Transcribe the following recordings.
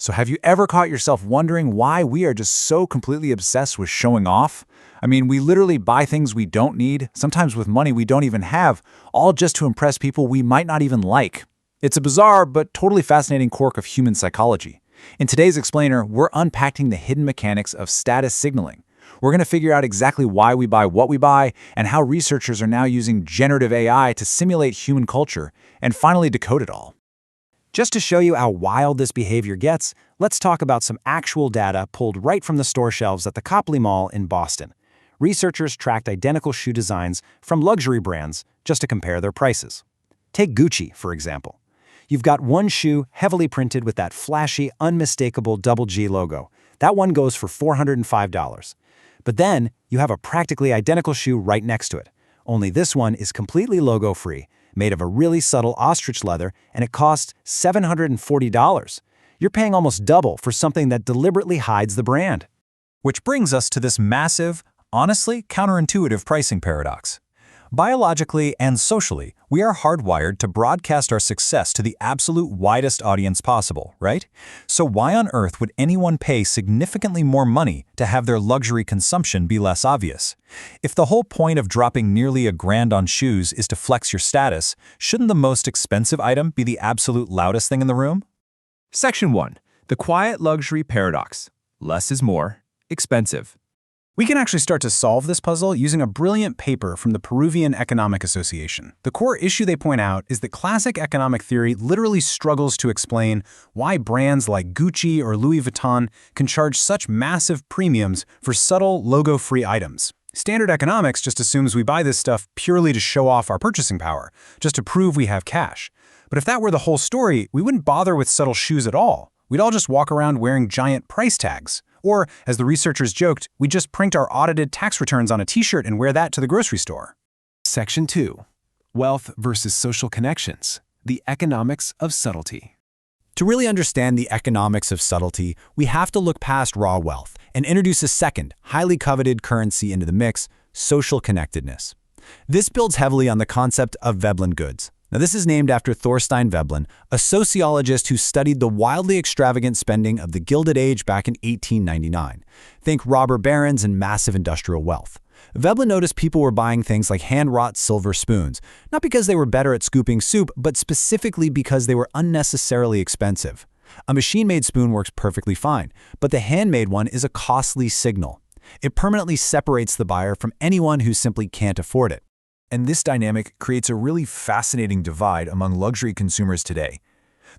So have you ever caught yourself wondering why we are just so completely obsessed with showing off? I mean, we literally buy things we don't need, sometimes with money we don't even have, all just to impress people we might not even like. It's a bizarre but totally fascinating quirk of human psychology. In today's Explainer, we're unpacking the hidden mechanics of status signaling. We're going to figure out exactly why we buy what we buy and how researchers are now using generative AI to simulate human culture and finally decode it all. Just to show you how wild this behavior gets, let's talk about some actual data pulled right from the store shelves at the Copley Mall in Boston. Researchers tracked identical shoe designs from luxury brands just to compare their prices. Take Gucci, for example. You've got one shoe heavily printed with that flashy, unmistakable double G logo. That one goes for $405. But then, you have a practically identical shoe right next to it. Only this one is completely logo-free, made of a really subtle ostrich leather, and it costs $740. You're paying almost double for something that deliberately hides the brand. Which brings us to this massive, honestly counterintuitive pricing paradox. Biologically and socially, we are hardwired to broadcast our success to the absolute widest audience possible, right? So why on earth would anyone pay significantly more money to have their luxury consumption be less obvious? If the whole point of dropping nearly $1,000 on shoes is to flex your status, shouldn't the most expensive item be the absolute loudest thing in the room? Section 1. The Quiet Luxury Paradox. Less is more. Expensive. We can actually start to solve this puzzle using a brilliant paper from the Peruvian Economic Association. The core issue they point out is that classic economic theory literally struggles to explain why brands like Gucci or Louis Vuitton can charge such massive premiums for subtle, logo-free items. Standard economics just assumes we buy this stuff purely to show off our purchasing power, just to prove we have cash. But if that were the whole story, we wouldn't bother with subtle shoes at all. We'd all just walk around wearing giant price tags. Or, as the researchers joked, we just print our audited tax returns on a t-shirt and wear that to the grocery store. Section 2. Wealth versus social connections. The economics of subtlety. To really understand the economics of subtlety, we have to look past raw wealth and introduce a second, highly coveted currency into the mix: social connectedness. This builds heavily on the concept of Veblen goods. Now, this is named after Thorstein Veblen, a sociologist who studied the wildly extravagant spending of the Gilded Age back in 1899. Think robber barons and massive industrial wealth. Veblen noticed people were buying things like hand-wrought silver spoons, not because they were better at scooping soup, but specifically because they were unnecessarily expensive. A machine-made spoon works perfectly fine, but the handmade one is a costly signal. It permanently separates the buyer from anyone who simply can't afford it. And this dynamic creates a really fascinating divide among luxury consumers today.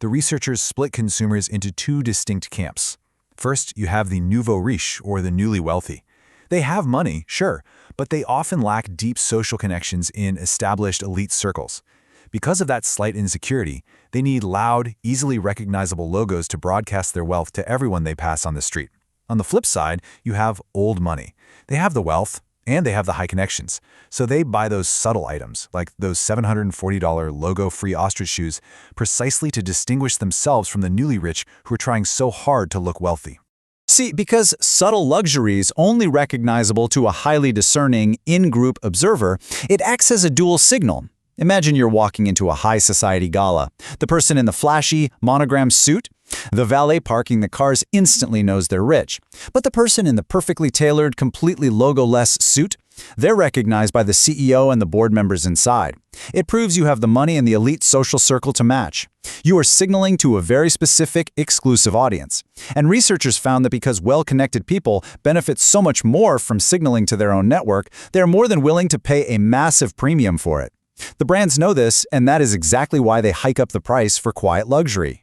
The researchers split consumers into two distinct camps. First, you have the nouveau riche, or the newly wealthy. They have money, sure, but they often lack deep social connections in established elite circles. Because of that slight insecurity, they need loud, easily recognizable logos to broadcast their wealth to everyone they pass on the street. On the flip side, you have old money. They have the wealth, and they have the high connections. So they buy those subtle items, like those $740 logo-free ostrich shoes, precisely to distinguish themselves from the newly rich who are trying so hard to look wealthy. See, because subtle luxury is only recognizable to a highly discerning, in-group observer, it acts as a dual signal. Imagine you're walking into a high society gala. The person in the flashy, monogrammed suit? The valet parking the cars instantly knows they're rich. But the person in the perfectly tailored, completely logo-less suit? They're recognized by the CEO and the board members inside. It proves you have the money and the elite social circle to match. You are signaling to a very specific, exclusive audience. And researchers found that because well-connected people benefit so much more from signaling to their own network, they're more than willing to pay a massive premium for it. The brands know this, and that is exactly why they hike up the price for quiet luxury.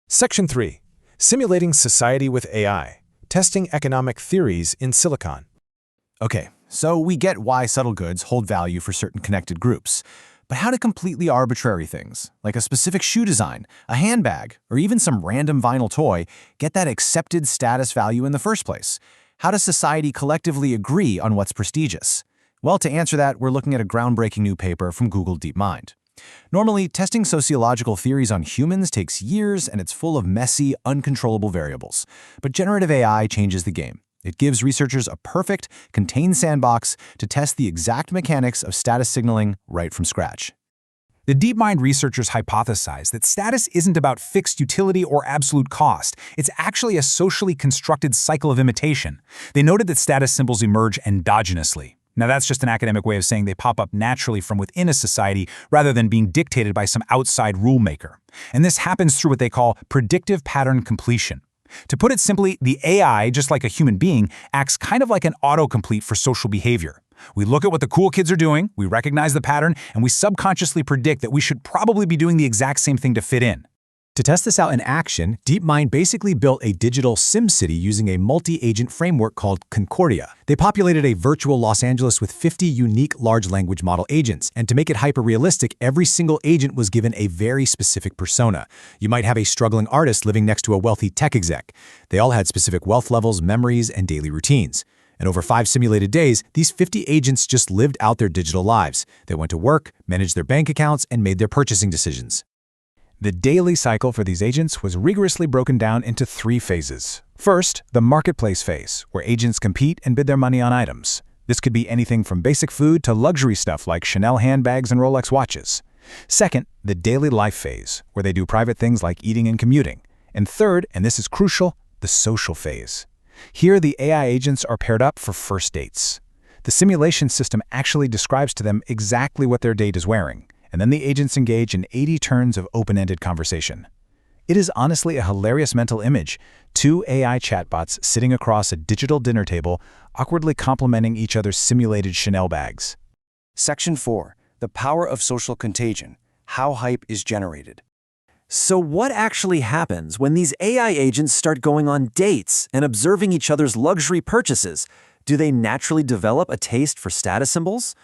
Section 3. Simulating society with AI. Testing economic theories in silicon. Okay, so we get why subtle goods hold value for certain connected groups. But how do completely arbitrary things, like a specific shoe design, a handbag, or even some random vinyl toy, get that accepted status value in the first place? How does society collectively agree on what's prestigious? Well, to answer that, we're looking at a groundbreaking new paper from Google DeepMind. Normally, testing sociological theories on humans takes years and it's full of messy, uncontrollable variables. But generative AI changes the game. It gives researchers a perfect, contained sandbox to test the exact mechanics of status signaling right from scratch. The DeepMind researchers hypothesized that status isn't about fixed utility or absolute cost. It's actually a socially constructed cycle of imitation. They noted that status symbols emerge endogenously. Now, that's just an academic way of saying they pop up naturally from within a society rather than being dictated by some outside rule maker. And this happens through what they call predictive pattern completion. To put it simply, the AI, just like a human being, acts kind of like an autocomplete for social behavior. We look at what the cool kids are doing, we recognize the pattern, and we subconsciously predict that we should probably be doing the exact same thing to fit in. To test this out in action, DeepMind basically built a digital SimCity using a multi-agent framework called Concordia. They populated a virtual Los Angeles with 50 unique large language model agents, and to make it hyper-realistic, every single agent was given a very specific persona. You might have a struggling artist living next to a wealthy tech exec. They all had specific wealth levels, memories, and daily routines. And over 5 simulated days, these 50 agents just lived out their digital lives. They went to work, managed their bank accounts, and made their purchasing decisions. The daily cycle for these agents was rigorously broken down into 3 phases. First, the marketplace phase, where agents compete and bid their money on items. This could be anything from basic food to luxury stuff like Chanel handbags and Rolex watches. Second, the daily life phase, where they do private things like eating and commuting. And third, and this is crucial, the social phase. Here, the AI agents are paired up for first dates. The simulation system actually describes to them exactly what their date is wearing, and then the agents engage in 80 turns of open-ended conversation. It is honestly a hilarious mental image, 2 AI chatbots sitting across a digital dinner table, awkwardly complimenting each other's simulated Chanel bags. Section 4. The power of social contagion. How hype is generated. So what actually happens when these AI agents start going on dates and observing each other's luxury purchases? Do they naturally develop a taste for status symbols?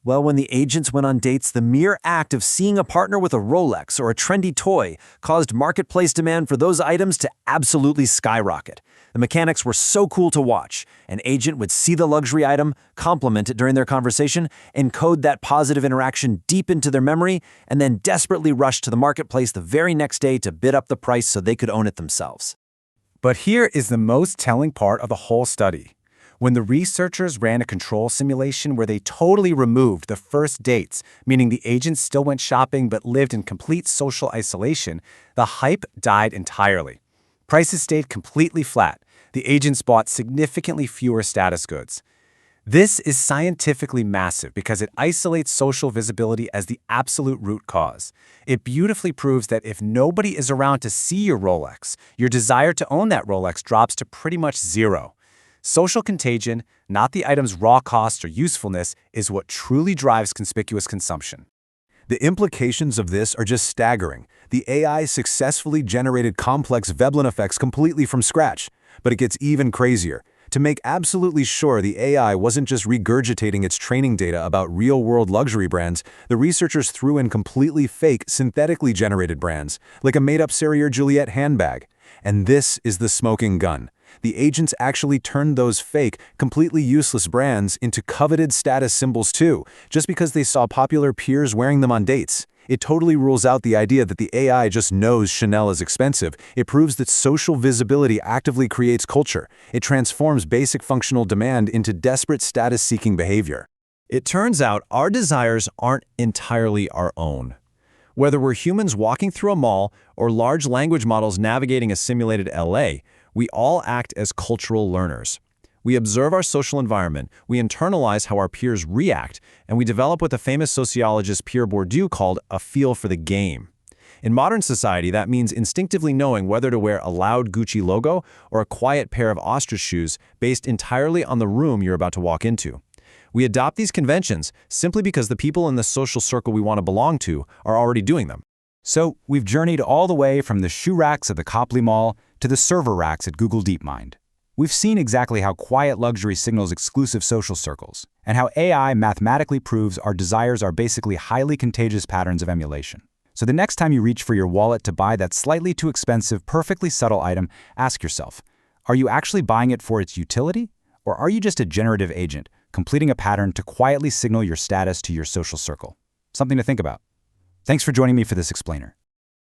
Well, when the agents went on dates, the mere act of seeing a partner with a Rolex or a trendy toy caused marketplace demand for those items to absolutely skyrocket. The mechanics were so cool to watch. An agent would see the luxury item, compliment it during their conversation, encode that positive interaction deep into their memory, and then desperately rush to the marketplace the very next day to bid up the price so they could own it themselves. But here is the most telling part of the whole study. When the researchers ran a control simulation where they totally removed the first dates, meaning the agents still went shopping but lived in complete social isolation, the hype died entirely. Prices stayed completely flat. The agents bought significantly fewer status goods. This is scientifically massive because it isolates social visibility as the absolute root cause. It beautifully proves that if nobody is around to see your Rolex, your desire to own that Rolex drops to pretty much zero. Social contagion, not the item's raw cost or usefulness, is what truly drives conspicuous consumption. The implications of this are just staggering. The AI successfully generated complex Veblen effects completely from scratch. But it gets even crazier. To make absolutely sure the AI wasn't just regurgitating its training data about real-world luxury brands, the researchers threw in completely fake, synthetically generated brands, like a made-up Serrier Juliet handbag. And this is the smoking gun. The agents actually turned those fake, completely useless brands into coveted status symbols too, just because they saw popular peers wearing them on dates. It totally rules out the idea that the AI just knows Chanel is expensive. It proves that social visibility actively creates culture. It transforms basic functional demand into desperate status-seeking behavior. It turns out our desires aren't entirely our own. Whether we're humans walking through a mall or large language models navigating a simulated LA, we all act as cultural learners. We observe our social environment, we internalize how our peers react, and we develop what the famous sociologist Pierre Bourdieu called a feel for the game. In modern society, that means instinctively knowing whether to wear a loud Gucci logo or a quiet pair of ostrich shoes based entirely on the room you're about to walk into. We adopt these conventions simply because the people in the social circle we want to belong to are already doing them. So we've journeyed all the way from the shoe racks at the Copley Mall to the server racks at Google DeepMind. We've seen exactly how quiet luxury signals exclusive social circles, and how AI mathematically proves our desires are basically highly contagious patterns of emulation. So the next time you reach for your wallet to buy that slightly too expensive, perfectly subtle item, ask yourself, are you actually buying it for its utility? Or are you just a generative agent, completing a pattern to quietly signal your status to your social circle? Something to think about. Thanks for joining me for this explainer.